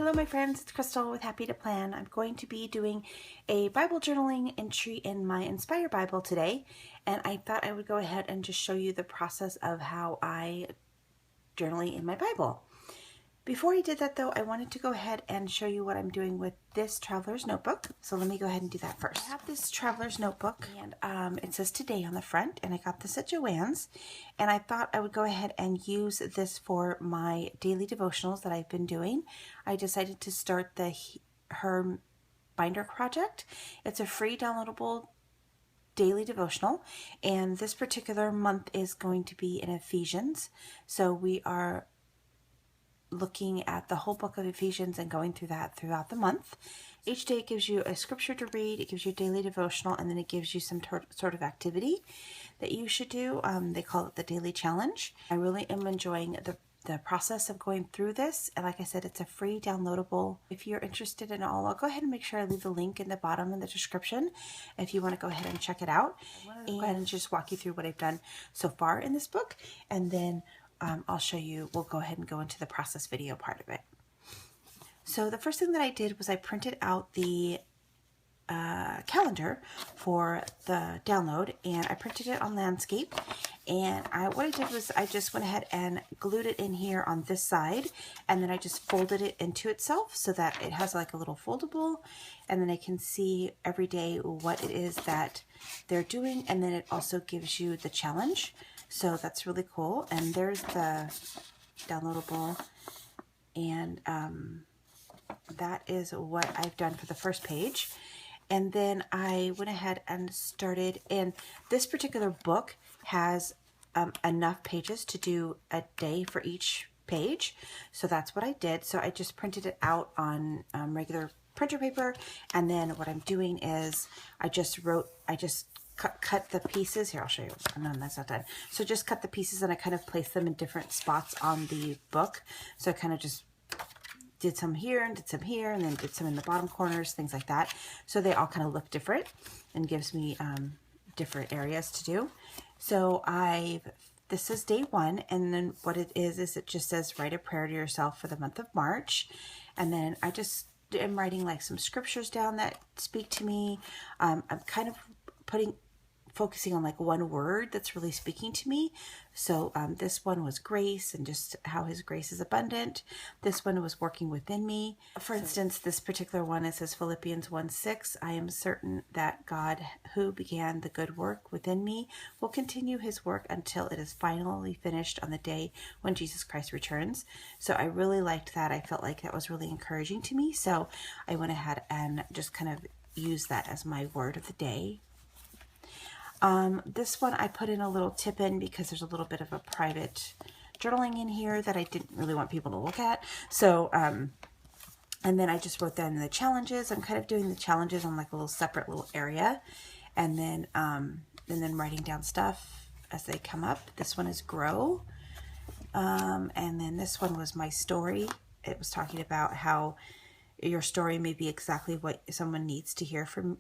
Hello my friends, it's Crystal with Happy to Plan. I'm going to be doing a Bible journaling entry in my Inspire Bible today, and I thought I would go ahead and just show you the process of how I journaling in my Bible. Before I did that though, I wanted to go ahead and show you what I'm doing with this traveler's notebook. So let me go ahead and do that first. I have this traveler's notebook and it says today on the front, and I got this at Joann's, and I thought I would go ahead and use this for my daily devotionals that I've been doing. I decided to start the Her Binder project. It's a free downloadable daily devotional, and this particular month is going to be in Ephesians. So we are looking at the whole book of Ephesians and going through that throughout the month. Each day it gives you a scripture to read, it gives you a daily devotional, and then it gives you some sort of activity that you should do. They call it the daily challenge. I really am enjoying the process of going through this, and like I said, it's a free downloadable. If you're interested in all, I'll go ahead and make sure I leave the link in the bottom in the description if you want to go ahead and check it out. Go ahead and just walk you through what I've done so far in this book, and then I'll show you, we'll go ahead and go into the process video part of it. So the first thing that I did was I printed out the calendar for the download, and I printed it on landscape, and what I did was I just went ahead and glued it in here on this side, and then I just folded it into itself so that it has like a little foldable, and then I can see every day what it is that they're doing, and then it also gives you the challenge. So that's really cool. And there's the downloadable, and that is what I've done for the first page. And then I went ahead and started, and this particular book has enough pages to do a day for each page. So that's what I did. So I just printed it out on regular printer paper, and then what I'm doing is I just cut the pieces. Here, I'll show you. No, that's not done. So just cut the pieces, and I kind of placed them in different spots on the book. So I kind of just did some here and did some here, and then did some in the bottom corners, things like that. So they all kind of look different and gives me different areas to do. So this is day one, and then what it is it just says write a prayer to yourself for the month of March. And then I just am writing like some scriptures down that speak to me. I'm kind of focusing on like one word that's really speaking to me. So this one was grace, and just how his grace is abundant. This one was working within me. For instance, this particular one, it says Philippians 1:6, I am certain that God who began the good work within me will continue his work until it is finally finished on the day when Jesus Christ returns. So I really liked that. I felt like that was really encouraging to me. So I went ahead and just kind of used that as my word of the day. This one I put in a little tip in because there's a little bit of a private journaling in here that I didn't really want people to look at. So, and then I just wrote down the challenges. I'm kind of doing the challenges on like a little separate little area, and then writing down stuff as they come up. This one is grow. And then this one was my story. It was talking about how your story may be exactly what someone needs to hear for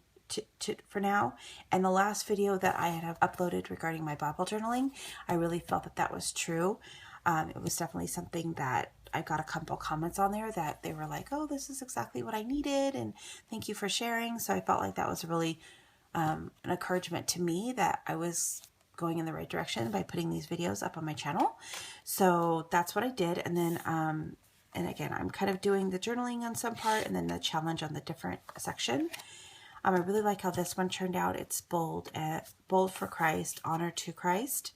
now. And the last video that I had uploaded regarding my Bible journaling, I really felt that that was true. It was definitely something that I got a couple comments on there that they were like, oh, this is exactly what I needed, and thank you for sharing. So I felt like that was really an encouragement to me that I was going in the right direction by putting these videos up on my channel. So that's what I did. And then and again, I'm kind of doing the journaling on some part, and then the challenge on the different section. I really like how this one turned out. It's bold for Christ, honor to Christ.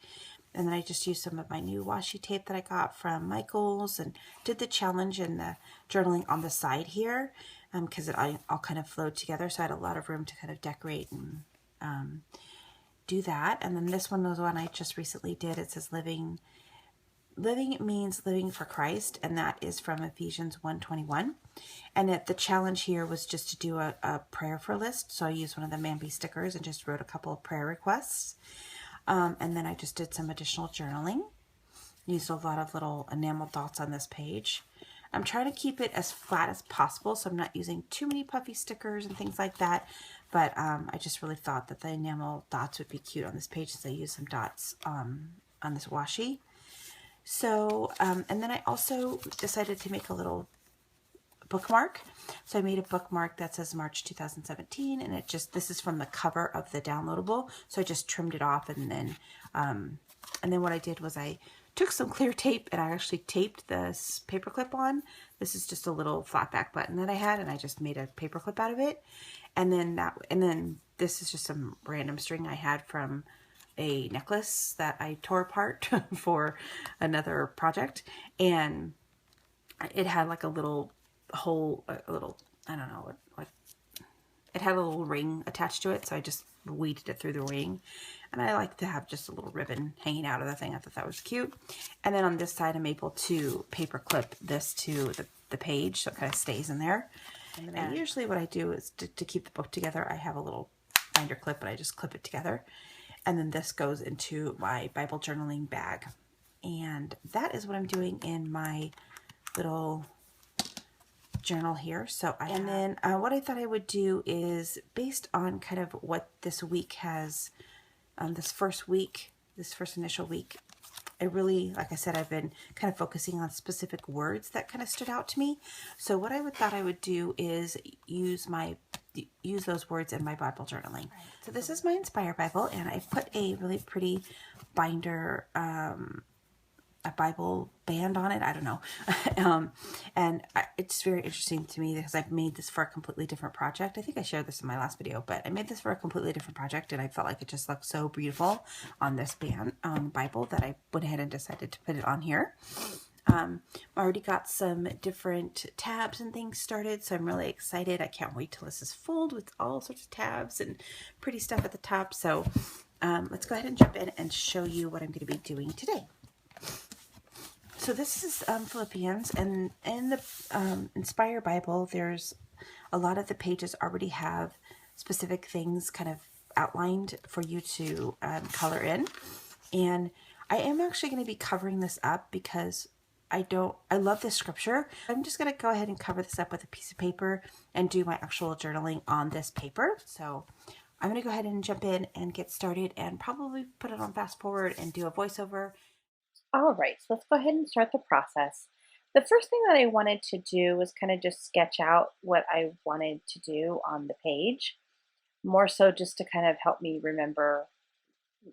And then I just used some of my new washi tape that I got from Michael's, and did the challenge and the journaling on the side here, because it all kind of flowed together. So I had a lot of room to kind of decorate and do that. And then this one was one I just recently did. It says living means living for Christ, and that is from Ephesians 1:21. And the challenge here was just to do a prayer for list. So I used one of the Mambi stickers and just wrote a couple of prayer requests. And then I just did some additional journaling. Used a lot of little enamel dots on this page. I'm trying to keep it as flat as possible, so I'm not using too many puffy stickers and things like that. But I just really thought that the enamel dots would be cute on this page, since I used some dots on this washi. So, and then I also decided to make a little bookmark. So I made a bookmark that says March 2017, and this is from the cover of the downloadable. So I just trimmed it off, and then what I did was I took some clear tape and I actually taped this paperclip on. This is just a little flat back button that I had, and I just made a paperclip out of it. And then this is just some random string I had from a necklace that I tore apart for another project, and it had like a little hole, I don't know, like it had a little ring attached to it, so I just weeded it through the ring. And I like to have just a little ribbon hanging out of the thing. I thought that was cute. And then on this side, I'm able to paper clip this to the page, so it kind of stays in there. And then usually what I do is to keep the book together, I have a little binder clip, and I just clip it together. And then this goes into my Bible journaling bag. And that is what I'm doing in my little journal here. So what I thought I would do is, based on kind of what this week has, this first initial week, I really, like I said, I've been kind of focusing on specific words that kind of stood out to me. So what I thought I would do is use those words in my Bible journaling. So this is my Inspire Bible, and I put a really pretty binder, a Bible band on it. I don't know. It's very interesting to me because I've made this for a completely different project. I think I shared this in my last video, but I made this for a completely different project, and I felt like it just looked so beautiful on this Bible that I went ahead and decided to put it on here. I already got some different tabs and things started, so I'm really excited. I can't wait till this is full with all sorts of tabs and pretty stuff at the top. So let's go ahead and jump in and show you what I'm going to be doing today. So this is Philippians, and in the Inspire Bible, there's a lot of the pages already have specific things kind of outlined for you to color in. And I am actually going to be covering this up because I love this scripture. I'm just going to go ahead and cover this up with a piece of paper and do my actual journaling on this paper. So I'm going to go ahead and jump in and get started, and probably put it on fast forward and do a voiceover. All right, so let's go ahead and start the process. The first thing that I wanted to do was kind of just sketch out what I wanted to do on the page, more so just to kind of help me remember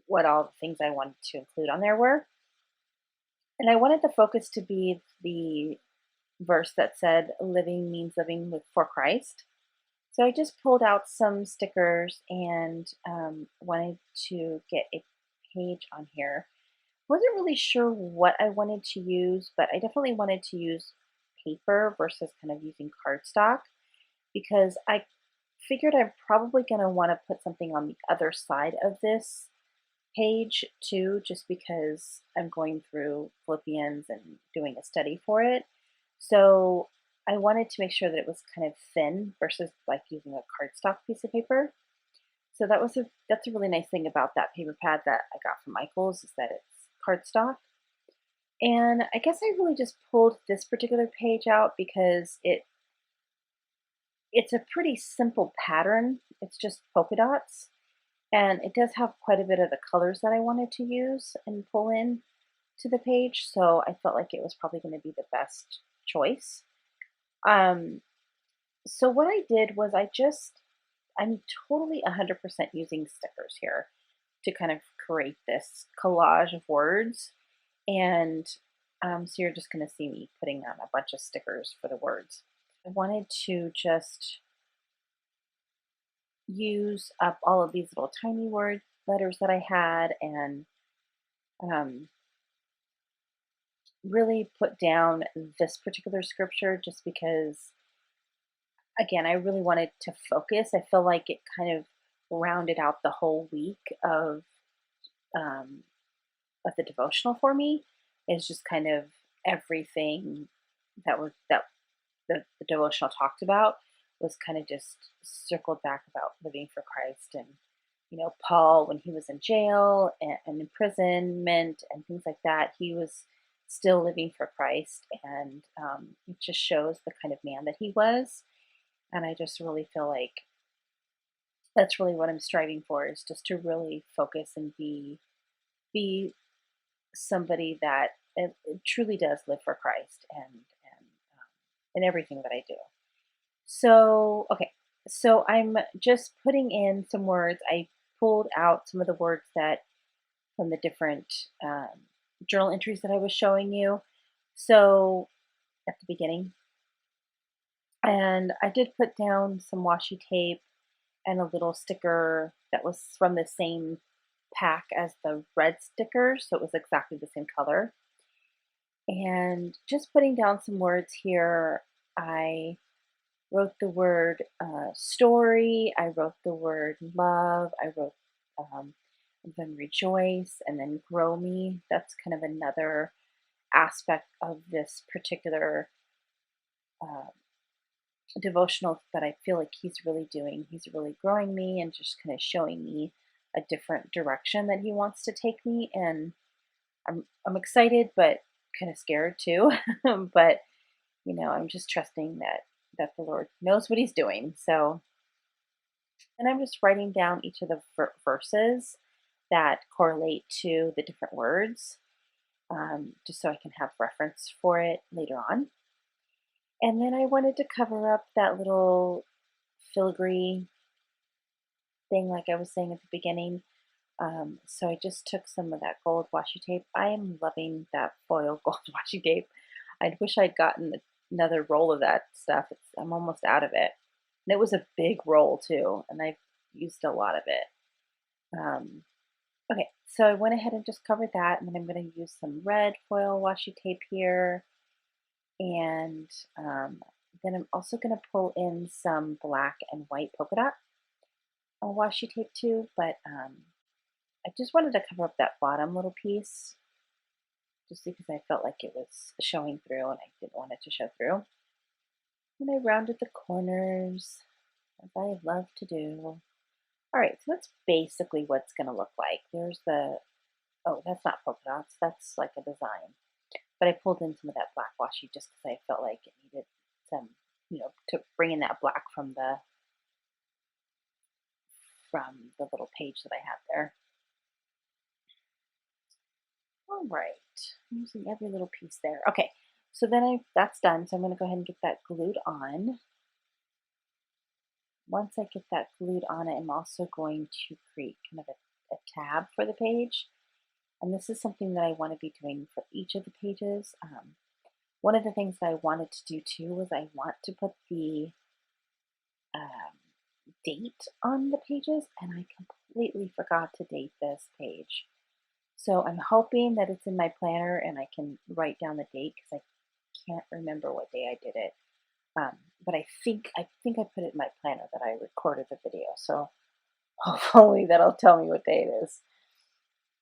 what all the things I wanted to include on there were. And I wanted the focus to be the verse that said, living means living for Christ. So I just pulled out some stickers and wanted to get a page on here. Wasn't really sure what I wanted to use, but I definitely wanted to use paper versus kind of using cardstock, because I figured I'm probably going to want to put something on the other side of this page too, just because I'm going through Philippians and doing a study for it. So I wanted to make sure that it was kind of thin versus like using a cardstock piece of paper. So that's a really nice thing about that paper pad that I got from Michaels, is that it's cardstock. And I guess I really just pulled this particular page out because it's a pretty simple pattern. It's just polka dots, and it does have quite a bit of the colors that I wanted to use and pull in to the page. So I felt like it was probably going to be the best choice. Um, so what I did was I'm totally 100% using stickers here to kind of create this collage of words. And so you're just going to see me putting on a bunch of stickers for the words. I wanted to just use up all of these little tiny word letters that I had, and really put down this particular scripture just because, again, I really wanted to focus. I feel like it kind of rounded out the whole week um, of the devotional for me. Is just kind of everything that the devotional talked about was kind of just circled back about living for Christ. And Paul, when he was in jail and imprisonment and things like that, he was still living for Christ, and it just shows the kind of man that he was. And I just really feel like that's really what I'm striving for, is just to really focus and be somebody that it truly does live for Christ, and in everything that I do. Okay, so I'm just putting in some words. I pulled out some of the words that from the different journal entries that I was showing you. So at the beginning, and I did put down some washi tape and a little sticker that was from the same pack as the red stickers, so it was exactly the same color. And just putting down some words here, I wrote the word story, I wrote the word love, I wrote um, then rejoice, and then grow me. That's kind of another aspect of this particular uh, devotional that I feel like he's really doing. He's really growing me and just kind of showing me a different direction that he wants to take me. And I'm excited, but kind of scared too. But I'm just trusting that the Lord knows what He's doing. So, and I'm just writing down each of the verses that correlate to the different words, just so I can have reference for it later on. And then I wanted to cover up that little filigree thing, like I was saying at the beginning. So I just took some of that gold washi tape. I am loving that foil gold washi tape. I wish I'd gotten another roll of that stuff. I'm almost out of it. And it was a big roll too, and I've used a lot of it. Okay, so I went ahead and just covered that, and then I'm going to use some red foil washi tape here. And then I'm also going to pull in some black and white polka dot washi tape too, but I just wanted to cover up that bottom little piece just because I felt like it was showing through and I didn't want it to show through. And I rounded the corners as I love to do. All right, so that's basically what it's going to look like. There's oh, that's not polka dots, that's like a design. But I pulled in some of that black washi just because I felt like it needed some, to bring in that black from the little page that I had there. All right, I'm using every little piece there. Okay, so then that's done. So I'm going to go ahead and get that glued on. Once I get that glued on, I'm also going to create kind of a tab for the page. And this is something that I want to be doing for each of the pages. One of the things that I wanted to do too was I want to put the date on the pages, and I completely forgot to date this page. So I'm hoping that it's in my planner and I can write down the date because I can't remember what day I did it. But I think I put it in my planner that I recorded the video. So hopefully that'll tell me what day it is.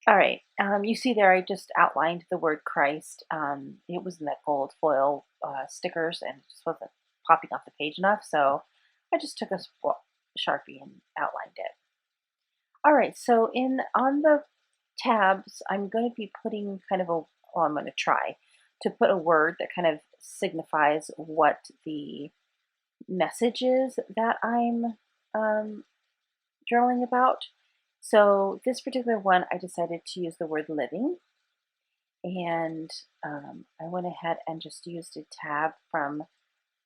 All right. You see there, I just outlined the word Christ. It was in that gold foil stickers and it just wasn't popping off the page enough. So I just took a Sharpie and outlined it. All right. So on the tabs, I'm going to be putting kind of I'm going to try to put a word that kind of signifies what the message is that I'm journaling about. So this particular one, I decided to use the word living. And I went ahead and just used a tab from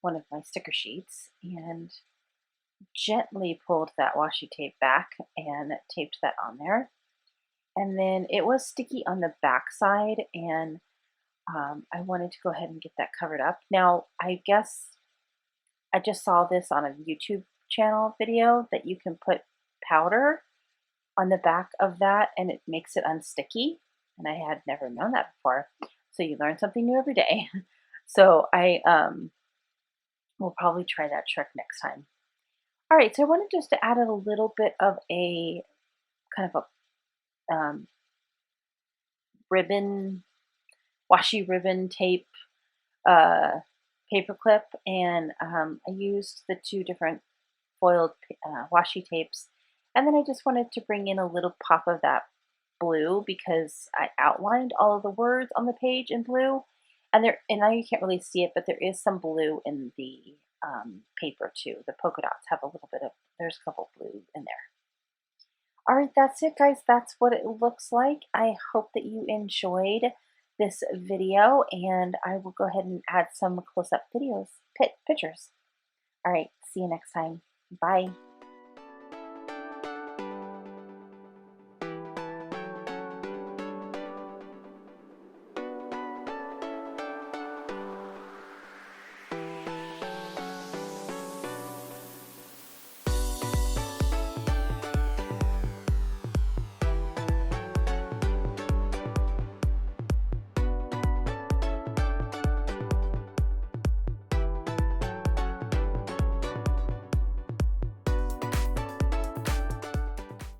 one of my sticker sheets and gently pulled that washi tape back and taped that on there. And then it was sticky on the back side, and I wanted to go ahead and get that covered up. Now, I guess I just saw this on a YouTube channel video that you can put powder on the back of that and it makes it unsticky. And I had never known that before. So you learn something new every day. So I will probably try that trick next time. All right, so I wanted just to add a little bit of a kind of a ribbon, washi ribbon tape paper clip, and I used the two different foiled washi tapes, and then I just wanted to bring in a little pop of that blue because I outlined all of the words on the page in blue, and now you can't really see it, but there is some blue in the paper too. The polka dots have a little bit of, there's a couple blue in there. All right, that's it, guys. That's what it looks like. I hope that you enjoyed this video, and I will go ahead and add some close-up videos, pictures. All right, see you next time. Bye.